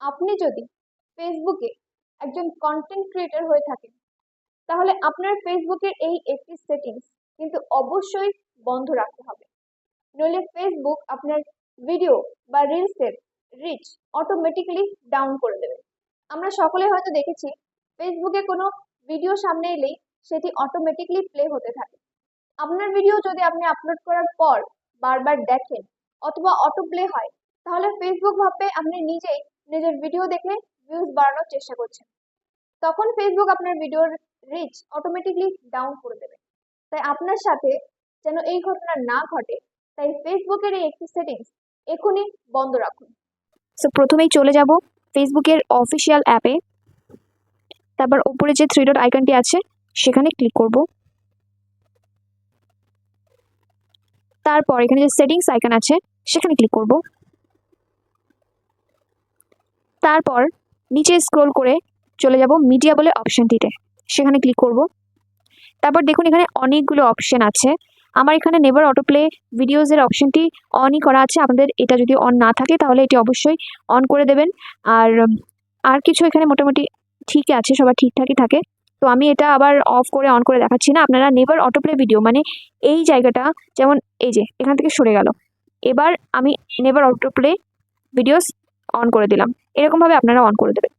আপনি যদি ফেসবুকে একজন কন্টেন্ট ক্রিয়েটর হয়ে থাকেন তাহলে আপনার ফেসবুকের এই একটি সেটিংস কিন্তু অবশ্যই বন্ধ রাখতে হবে, নইলে ফেসবুক আপনার ভিডিও বা রিলসের রিচ অটোমেটিক্যালি ডাউন করে দেবে। আমরা সকলে হয়তো দেখেছি ফেসবুকে কোনো ভিডিও সামনে এলেই সেটি অটোমেটিক্যালি প্লে হতে থাকে। আপনার ভিডিও যদি আপনি আপলোড করার পর বারবার দেখেন অথবা অটো প্লে হয়, তাহলে ফেসবুক ভাববে আপনি নিজেই নিজের ভিডিও দেখে ভিউজ বাড়ানোর চেষ্টা করছেন। তখন ফেসবুক আপনার ভিডিওর রিচ অটোমেটিকলি ডাউন করে দেবে। তাই আপনার সাথে যেন এই ঘটনা না ঘটে, তাই ফেসবুকের এই একটি সেটিংস এখনই বন্ধ রাখুন। সো প্রথমেই চলে যাব ফেসবুকের অফিসিয়াল অ্যাপে, তারপর উপরে যে 3 ডট আইকনটি আছে সেখানে ক্লিক করব। তারপর এখানে যে সেটিংস আইকন আছে সেখানে ক্লিক করব। তারপর নিচে স্ক্রল করে চলে যাব মিডিয়া বলে অপশনটিতে, সেখানে ক্লিক করব। তারপর দেখুন এখানে অনেকগুলো অপশন আছে। আমার এখানে নেভার অটোপ্লে ভিডিওজের অপশনটি অনই করা আছে। আপনাদের এটা যদি অন না থাকে তাহলে এটি অবশ্যই অন করে দেবেন। আর কিছু এখানে মোটামুটি ঠিক আছে, সবার ঠিকঠাকই থাকে। তো আমি এটা আবার অফ করে অন করে দেখাচ্ছি না। আপনারা নেভার অটোপ্লে ভিডিও মানে এই জায়গাটা, যেমন এই যে এখান থেকে সরে গেল, এবার আমি নেভার অটোপ্লে ভিডিওস অন করে দিলাম। এরকমভাবে আপনারা অন করে দেবেন।